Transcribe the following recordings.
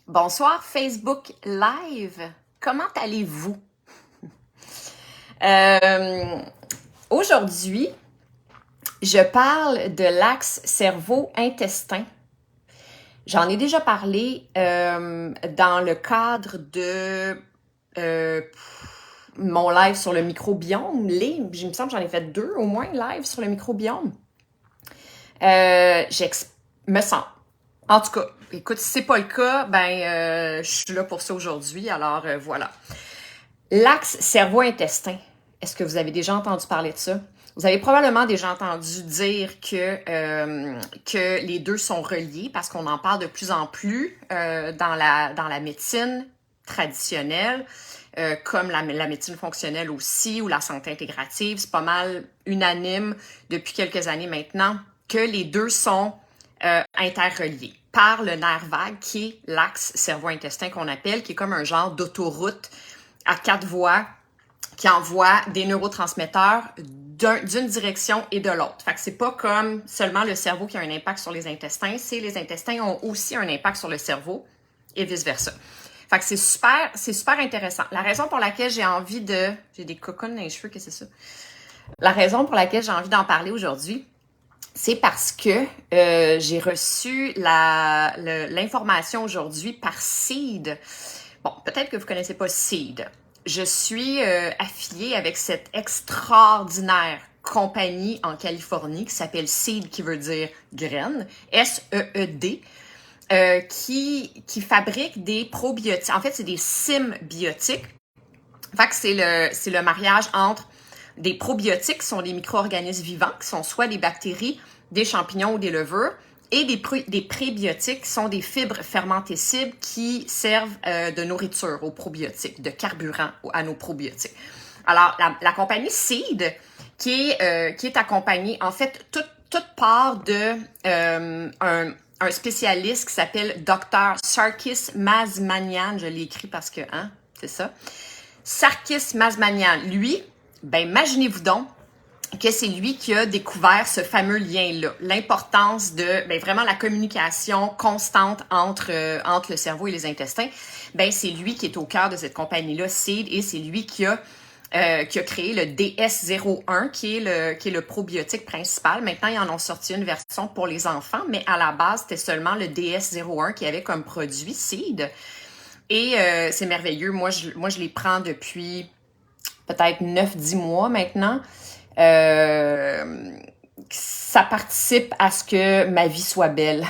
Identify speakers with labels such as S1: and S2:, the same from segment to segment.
S1: Bonsoir Facebook Live, comment allez-vous? Euh, Aujourd'hui, je parle de l'axe cerveau-intestin. J'en ai déjà parlé dans le cadre de euh, mon live sur le microbiome. Il me semble que j'en ai fait 2 au moins live sur le microbiome. Me sens. En tout cas, écoute, si c'est pas le cas, je suis là pour ça aujourd'hui, alors voilà. L'axe cerveau-intestin, est-ce que vous avez déjà entendu parler de ça? Vous avez probablement déjà entendu dire que les deux sont reliés parce qu'on en parle de plus en plus dans la médecine traditionnelle, comme la médecine fonctionnelle aussi, ou la santé intégrative. C'est pas mal unanime depuis quelques années maintenant que les deux sont interreliés par le nerf vague qui est l'axe cerveau-intestin qu'on appelle, qui est comme un genre d'autoroute à 4 voies qui envoie des neurotransmetteurs d'une direction et de l'autre. Fait que c'est pas comme seulement le cerveau qui a un impact sur les intestins, c'est les intestins ont aussi un impact sur le cerveau et vice-versa. Fait que c'est super intéressant. La raison pour laquelle j'ai des cocons dans les cheveux, qu'est-ce que c'est ça? La raison pour laquelle j'ai envie d'en parler aujourd'hui, c'est parce que j'ai reçu l'information aujourd'hui par Seed. Bon, peut-être que vous ne connaissez pas Seed. Je suis affiliée avec cette extraordinaire compagnie en Californie qui s'appelle Seed, qui veut dire graine, S-E-E-D, qui fabrique des probiotiques. En fait, c'est des symbiotiques. Fait que c'est le mariage entre des probiotiques, qui sont des micro-organismes vivants, qui sont soit des bactéries, des champignons ou des levures, et des prébiotiques, qui sont des fibres fermentescibles qui servent de nourriture aux probiotiques, de carburant à nos probiotiques. Alors, la compagnie Seed, qui est accompagnée, en fait, toute part de un spécialiste qui s'appelle Dr. Sarkis Mazmanian. Je l'ai écrit parce que, c'est ça. Sarkis Mazmanian, lui, imaginez-vous donc que c'est lui qui a découvert ce fameux lien-là, l'importance de vraiment la communication constante entre le cerveau et les intestins. C'est lui qui est au cœur de cette compagnie-là, Seed, et c'est lui qui a créé le DS01, qui est le probiotique principal. Maintenant, ils en ont sorti une version pour les enfants, mais à la base, c'était seulement le DS01 qui avait comme produit Seed. Et c'est merveilleux. Moi, je les prends depuis peut-être 9-10 mois maintenant. Ça participe à ce que ma vie soit belle.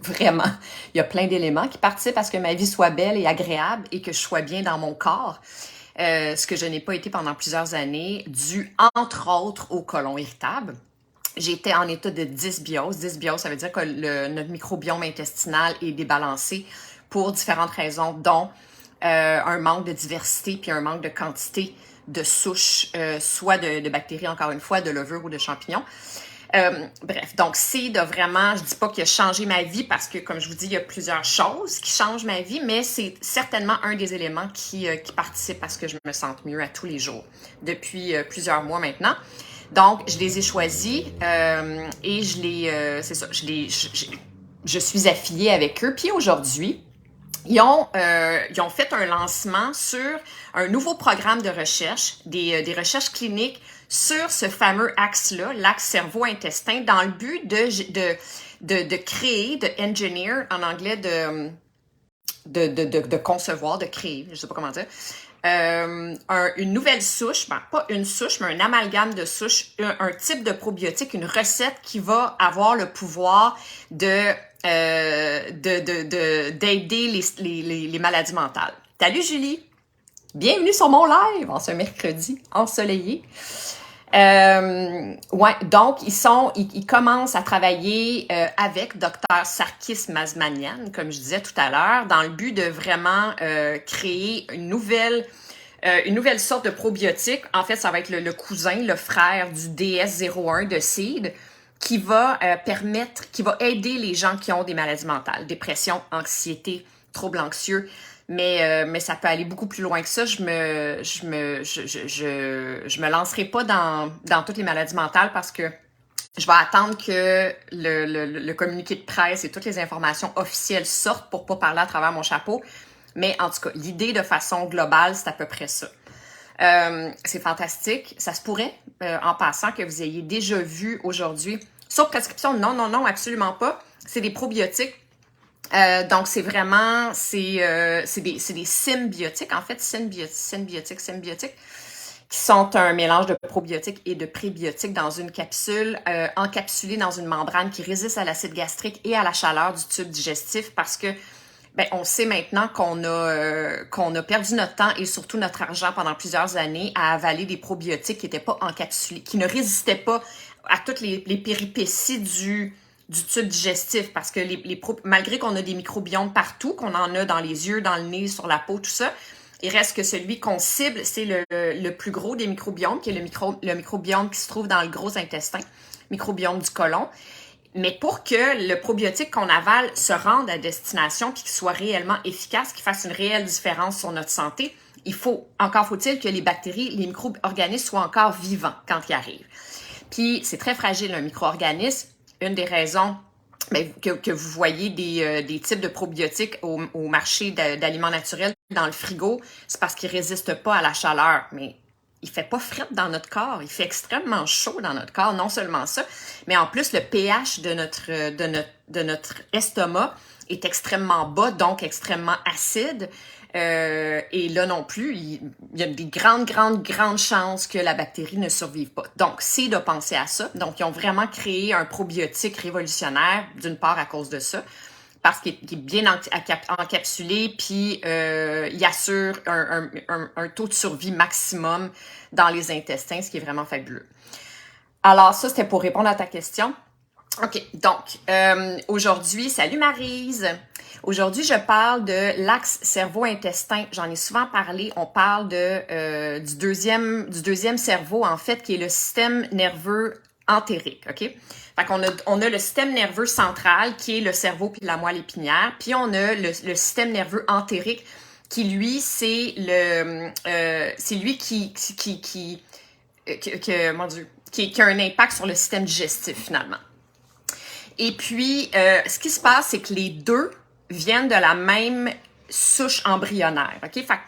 S1: Vraiment. Il y a plein d'éléments qui participent à ce que ma vie soit belle et agréable et que je sois bien dans mon corps. Ce que je n'ai pas été pendant plusieurs années, dû entre autres au côlon irritable. J'étais en état de dysbiose. Dysbiose, ça veut dire que notre microbiome intestinal est débalancé pour différentes raisons, dont un manque de diversité puis un manque de quantité de souches, soit de bactéries, encore une fois, de levures ou de champignons. Bref, donc Seed a vraiment, je dis pas qu'il a changé ma vie parce que, comme je vous dis, il y a plusieurs choses qui changent ma vie, mais c'est certainement un des éléments qui participe à ce que je me sente mieux à tous les jours depuis plusieurs mois maintenant. Donc, je les ai choisis et c'est ça, je suis affiliée avec eux. Puis aujourd'hui, ils ont fait un lancement sur un nouveau programme de recherche, des recherches cliniques sur ce fameux axe-là, l'axe cerveau-intestin, dans le but de créer, de engineer, en anglais, de concevoir, de créer, je sais pas comment dire, une nouvelle souche, pas une souche, mais un amalgame de souches, un type de probiotique, une recette qui va avoir le pouvoir d'aider les maladies mentales. Salut Julie! Bienvenue sur mon live en ce mercredi ensoleillé. Donc ils commencent à travailler avec Dr. Sarkis Mazmanian, comme je disais tout à l'heure, dans le but de vraiment créer une nouvelle sorte de probiotique. En fait, ça va être le cousin, le frère du DS01 de Seed, qui va aider les gens qui ont des maladies mentales, dépression, anxiété, troubles anxieux. Mais ça peut aller beaucoup plus loin que ça. Je me lancerai pas dans toutes les maladies mentales parce que Je vais attendre que le communiqué de presse et toutes les informations officielles sortent pour pas parler à travers mon chapeau. Mais en tout cas, l'idée de façon globale, c'est à peu près ça. C'est fantastique. Ça se pourrait, en passant, que vous ayez déjà vu aujourd'hui, sur prescription, non, absolument pas. C'est des probiotiques. Donc, c'est vraiment, c'est des symbiotiques, en fait, symbiotiques, qui sont un mélange de probiotiques et de prébiotiques dans une capsule, encapsulée dans une membrane qui résiste à l'acide gastrique et à la chaleur du tube digestif parce que on sait maintenant qu'on a perdu notre temps et surtout notre argent pendant plusieurs années à avaler des probiotiques qui n'étaient pas encapsulés, qui ne résistaient pas à toutes les péripéties du tube digestif parce que malgré qu'on a des microbiomes partout, qu'on en a dans les yeux, dans le nez, sur la peau, tout ça, il reste que celui qu'on cible, c'est le plus gros des microbiomes, qui est le microbiome qui se trouve dans le gros intestin, microbiome du côlon. Mais pour que le probiotique qu'on avale se rende à destination puis qu'il soit réellement efficace, qu'il fasse une réelle différence sur notre santé, encore faut-il que les bactéries, les micro-organismes soient encore vivants quand ils arrivent. Puis c'est très fragile un micro-organisme. Une des raisons que vous voyez des types de probiotiques au marché d'aliments naturels dans le frigo, c'est parce qu'ils ne résistent pas à la chaleur. Mais il fait pas fret dans notre corps, il fait extrêmement chaud dans notre corps, non seulement ça, mais en plus le pH de notre estomac est extrêmement bas, donc extrêmement acide. Et là non plus, il y a des grandes chances que la bactérie ne survive pas. Donc, c'est de penser à ça. Donc, ils ont vraiment créé un probiotique révolutionnaire, d'une part à cause de ça, parce qu'il est bien encapsulé, puis il assure un taux de survie maximum dans les intestins, ce qui est vraiment fabuleux. Alors ça, c'était pour répondre à ta question. OK, donc, aujourd'hui, salut Maryse! Aujourd'hui, je parle de l'axe cerveau-intestin. J'en ai souvent parlé. On parle du deuxième cerveau, en fait, qui est le système nerveux entérique, OK? Fait qu'on on a le système nerveux central, qui est le cerveau puis la moelle épinière, puis on a le système nerveux entérique, qui, lui, c'est lui qui a un impact sur le système digestif, finalement. Et puis, ce qui se passe, c'est que les deux viennent de la même souche embryonnaire, OK? Fait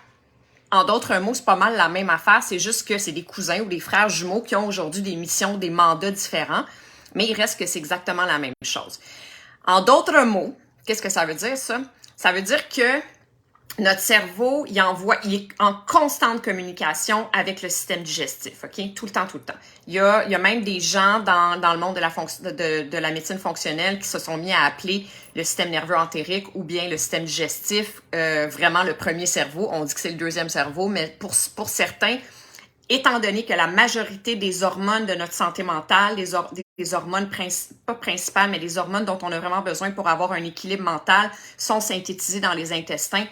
S1: en d'autres mots, c'est pas mal la même affaire, c'est juste que c'est des cousins ou des frères jumeaux qui ont aujourd'hui des missions, des mandats différents, mais il reste que c'est exactement la même chose. En d'autres mots, qu'est-ce que ça veut dire, ça? Ça veut dire que notre cerveau, il est en constante communication avec le système digestif, OK? Tout le temps. Il y a même des gens dans le monde de la médecine fonctionnelle qui se sont mis à appeler le système nerveux entérique ou bien le système digestif vraiment le premier cerveau. On dit que c'est le deuxième cerveau, mais pour certains, étant donné que la majorité des hormones de notre santé mentale, des hormones pas principales, mais des hormones dont on a vraiment besoin pour avoir un équilibre mental, sont synthétisées dans les intestins,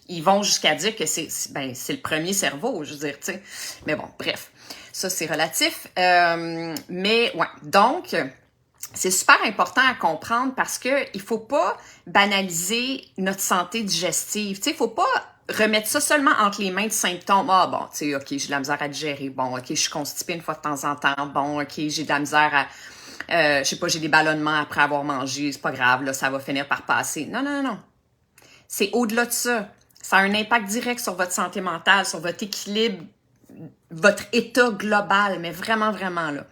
S1: ils vont jusqu'à dire que c'est le premier cerveau, je veux dire, tu sais. Mais bon, bref, ça c'est relatif. Mais ouais, donc c'est super important à comprendre parce que il faut pas banaliser notre santé digestive. Tu sais, il faut pas remettre ça seulement entre les mains de symptômes. Ah bon, tu sais, ok, j'ai de la misère à digérer. Bon, ok, je suis constipée une fois de temps en temps. Bon, ok, j'ai de la misère à, je sais pas, j'ai des ballonnements après avoir mangé. C'est pas grave, là, ça va finir par passer. Non. C'est au-delà de ça. Ça a un impact direct sur votre santé mentale, sur votre équilibre, votre état global, mais vraiment, là.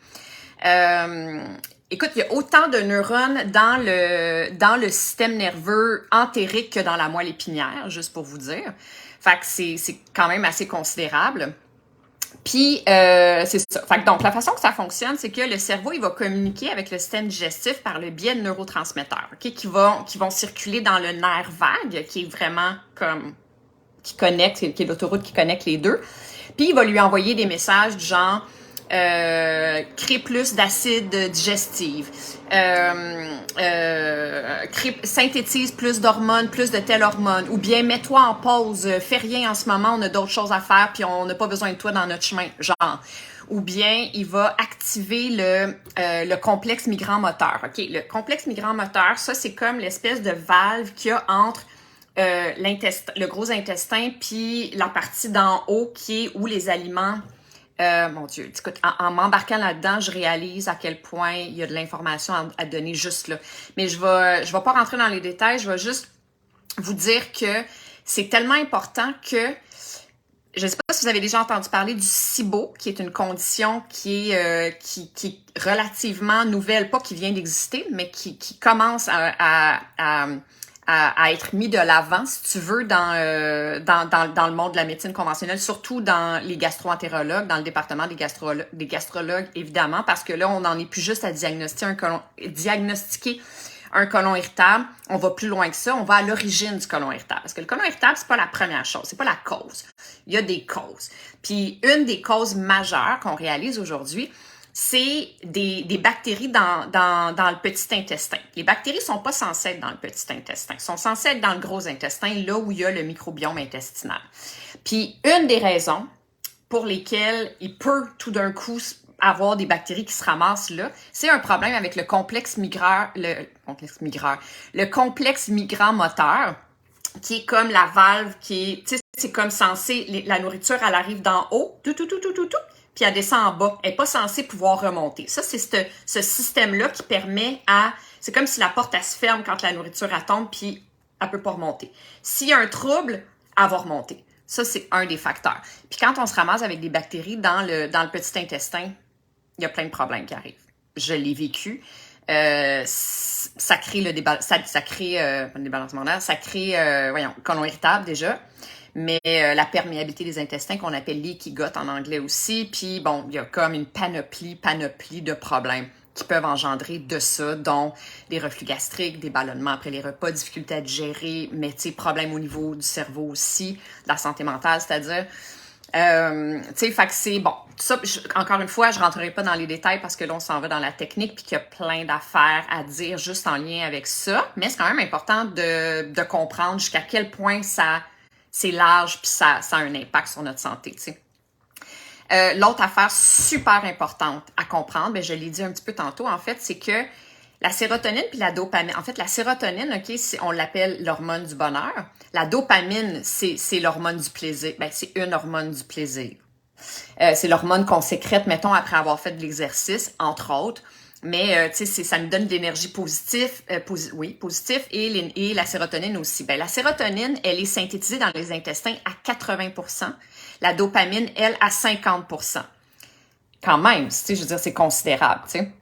S1: Écoute, il y a autant de neurones dans le système nerveux entérique que dans la moelle épinière, juste pour vous dire. Fait que c'est quand même assez considérable. Puis, c'est ça. Fait que donc, la façon que ça fonctionne, c'est que le cerveau, il va communiquer avec le système digestif par le biais de neurotransmetteurs, OK, qui vont circuler dans le nerf vague, qui est vraiment qui est l'autoroute qui connecte les deux. Puis, il va lui envoyer des messages du genre crée plus d'acide digestive, synthétise plus d'hormones, plus de telle hormone, ou bien mets-toi en pause, fais rien en ce moment, on a d'autres choses à faire, puis on n'a pas besoin de toi dans notre chemin, genre. Ou bien il va activer le complexe migrant-moteur. OK, le complexe migrant-moteur, ça c'est comme l'espèce de valve qu'il y a entre le gros intestin puis la partie d'en haut qui est où les aliments Mon Dieu, écoute, en m'embarquant là-dedans, je réalise à quel point il y a de l'information à donner juste là. Mais je vais pas rentrer dans les détails, je vais juste vous dire que c'est tellement important que je ne sais pas si vous avez déjà entendu parler du SIBO, qui est une condition qui est relativement nouvelle, pas qui vient d'exister, mais qui commence à être mis de l'avant, si tu veux, dans le monde de la médecine conventionnelle, surtout dans les gastro-entérologues, dans le département des gastrologues, évidemment, parce que là, on n'en est plus juste à diagnostiquer un côlon irritable, on va plus loin que ça, on va à l'origine du côlon irritable. Parce que le côlon irritable, c'est pas la première chose, c'est pas la cause. Il y a des causes. Puis une des causes majeures qu'on réalise aujourd'hui, c'est des bactéries dans le petit intestin. Les bactéries sont pas censées être dans le petit intestin, elles sont censées être dans le gros intestin, là où il y a le microbiome intestinal. Puis une des raisons pour lesquelles il peut tout d'un coup avoir des bactéries qui se ramassent là, c'est un problème avec le complexe migrant moteur, qui est comme la valve qui est, tu sais, c'est comme censé, la nourriture, elle arrive d'en haut, puis elle descend en bas. Elle n'est pas censée pouvoir remonter. Ça, c'est ce système-là qui permet c'est comme si la porte, elle se ferme quand la nourriture, elle tombe, puis elle peut pas remonter. S'il y a un trouble, elle va remonter. Ça, c'est un des facteurs. Puis quand on se ramasse avec des bactéries dans le petit intestin, il y a plein de problèmes qui arrivent. Je l'ai vécu. Ça crée pas le débalancement d'air, ça crée, côlon irritable déjà, mais la perméabilité des intestins qu'on appelle leaky gut en anglais aussi. Puis bon, il y a comme une panoplie de problèmes qui peuvent engendrer de ça, dont des reflux gastriques, des ballonnements après les repas, difficultés à digérer, mais tu sais, problèmes au niveau du cerveau aussi, de la santé mentale, c'est-à-dire... tu sais, fait que c'est bon. Ça, encore une fois, je rentrerai pas dans les détails parce que là, on s'en va dans la technique puis qu'il y a plein d'affaires à dire juste en lien avec ça. Mais c'est quand même important de comprendre jusqu'à quel point c'est large puis ça a un impact sur notre santé, tu sais. L'autre affaire super importante à comprendre, ben je l'ai dit un petit peu tantôt, en fait, c'est que la sérotonine puis la dopamine, en fait, la sérotonine, OK, on l'appelle l'hormone du bonheur. La dopamine, c'est l'hormone du plaisir. Ben, c'est une hormone du plaisir. C'est l'hormone qu'on sécrète, mettons, après avoir fait de l'exercice, entre autres. Mais, tu sais, ça nous donne de l'énergie positive, positive, et la sérotonine aussi. Ben, la sérotonine, elle est synthétisée dans les intestins à 80%. La dopamine, elle, à 50%. Quand même, tu sais, je veux dire, c'est considérable, tu sais.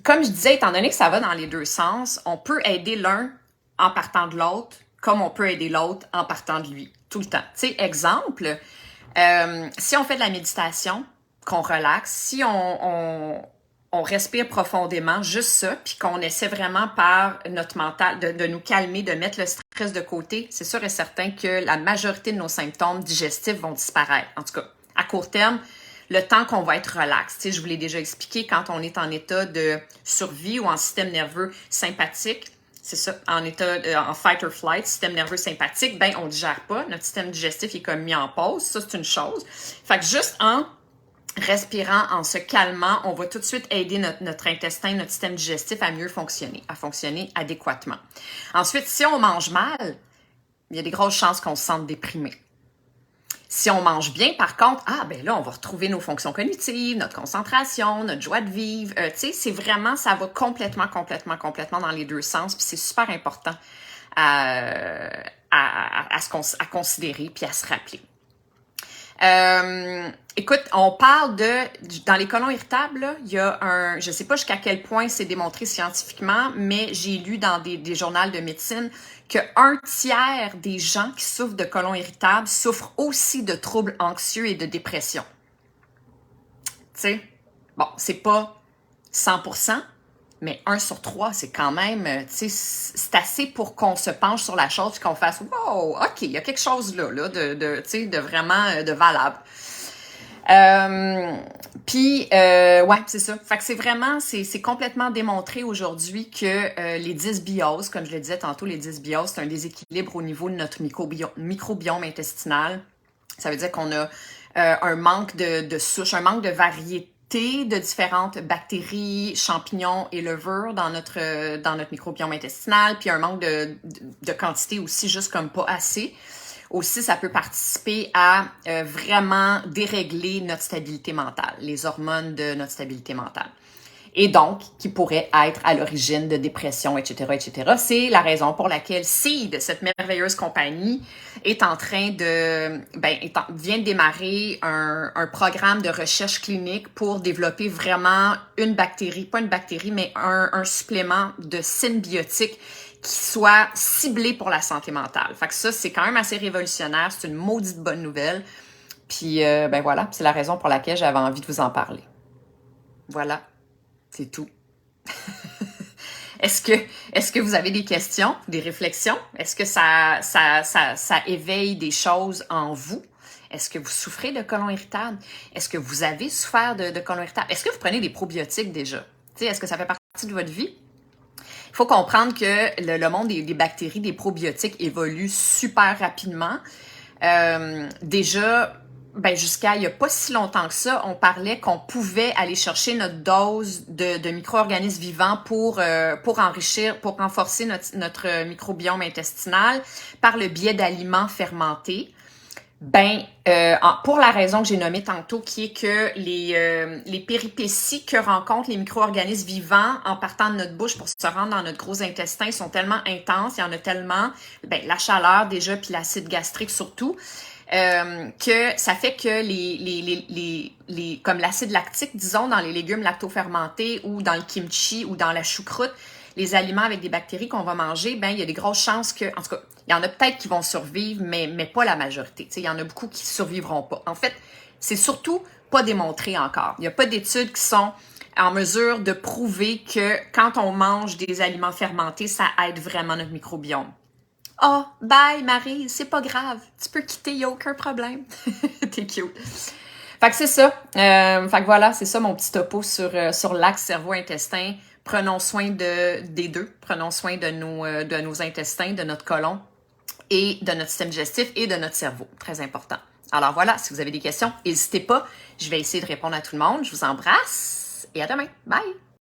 S1: Comme je disais, étant donné que ça va dans les deux sens, on peut aider l'un en partant de l'autre, comme on peut aider l'autre en partant de lui, tout le temps. Tu sais, exemple, si on fait de la méditation, qu'on relaxe, si on respire profondément, juste ça, puis qu'on essaie vraiment par notre mental de nous calmer, de mettre le stress de côté, c'est sûr et certain que la majorité de nos symptômes digestifs vont disparaître. En tout cas, à court terme, le temps qu'on va être relax. Tu sais, je vous l'ai déjà expliqué, quand on est en état de survie ou en système nerveux sympathique, c'est ça, en fight or flight, système nerveux sympathique, ben on digère pas, notre système digestif est comme mis en pause, ça c'est une chose. Fait que juste en respirant, en se calmant, on va tout de suite aider notre intestin, notre système digestif à mieux fonctionner, à fonctionner adéquatement. Ensuite, si on mange mal, il y a des grosses chances qu'on se sente déprimé. Si on mange bien, par contre, ben là, on va retrouver nos fonctions cognitives, notre concentration, notre joie de vivre. Tu sais, c'est vraiment, ça va complètement dans les deux sens. Puis c'est super important à considérer puis à se rappeler. Écoute, on parle dans les côlons irritables, là, il y a je sais pas jusqu'à quel point c'est démontré scientifiquement, mais j'ai lu dans des journaux de médecine que 1/3 des gens qui souffrent de côlon irritable souffrent aussi de troubles anxieux et de dépression. Tu sais, bon, c'est pas 100%, mais 1/3, c'est quand même, tu sais, c'est assez pour qu'on se penche sur la chose et qu'on fasse « Wow, OK, il y a quelque chose là tu sais, de vraiment de valable. » Puis, ouais, c'est ça. Fait que c'est vraiment, c'est complètement démontré aujourd'hui que les dysbioses, comme je le disais tantôt, les dysbioses, c'est un déséquilibre au niveau de notre microbiome intestinal. Ça veut dire qu'on a un manque de souches, un manque de variété de différentes bactéries, champignons et levures dans notre microbiome intestinal, puis un manque de quantité aussi, juste comme pas assez. aussi, ça peut participer à vraiment dérégler notre stabilité mentale, les hormones de notre stabilité mentale. Et donc, qui pourrait être à l'origine de dépression, etc., etc. C'est la raison pour laquelle Seed, cette merveilleuse compagnie, est en train de, vient de démarrer un programme de recherche clinique pour développer vraiment une bactérie, pas une bactérie, mais un supplément de symbiotique qui soit ciblé pour la santé mentale. Fait que ça, c'est quand même assez révolutionnaire, c'est une maudite bonne nouvelle. Puis, voilà, c'est la raison pour laquelle j'avais envie de vous en parler. Voilà. C'est tout. Est-ce que vous avez des questions, des réflexions? Est-ce que ça éveille des choses en vous? Est-ce que vous souffrez de côlon irritable? Est-ce que vous avez souffert de côlon irritable? Est-ce que vous prenez des probiotiques déjà? Est-ce que ça fait partie de votre vie? Il faut comprendre que le monde des bactéries, des probiotiques évolue super rapidement. Déjà, jusqu'à il n'y a pas si longtemps que ça, on parlait qu'on pouvait aller chercher notre dose de micro-organismes vivants pour enrichir, pour renforcer notre microbiome intestinal par le biais d'aliments fermentés. Pour la raison que j'ai nommée tantôt, qui est que les péripéties que rencontrent les micro-organismes vivants en partant de notre bouche pour se rendre dans notre gros intestin sont tellement intenses, il y en a tellement, la chaleur déjà, puis l'acide gastrique surtout, que ça fait que comme l'acide lactique, disons, dans les légumes lacto-fermentés ou dans le kimchi ou dans la choucroute, les aliments avec des bactéries qu'on va manger, il y a des grosses chances que, en tout cas, il y en a peut-être qui vont survivre, mais pas la majorité. Il y en a beaucoup qui survivront pas. En fait, c'est surtout pas démontré encore. Il n'y a pas d'études qui sont en mesure de prouver que quand on mange des aliments fermentés, ça aide vraiment notre microbiome. Oh, bye Marie, c'est pas grave. Tu peux quitter, il n'y a aucun problème. T'es cute. Fait que c'est ça. Fait que voilà, c'est ça mon petit topo sur l'axe cerveau-intestin. Prenons soin des deux. Prenons soin de nos intestins, de notre côlon et de notre système digestif et de notre cerveau. Très important. Alors voilà, si vous avez des questions, n'hésitez pas. Je vais essayer de répondre à tout le monde. Je vous embrasse et à demain. Bye!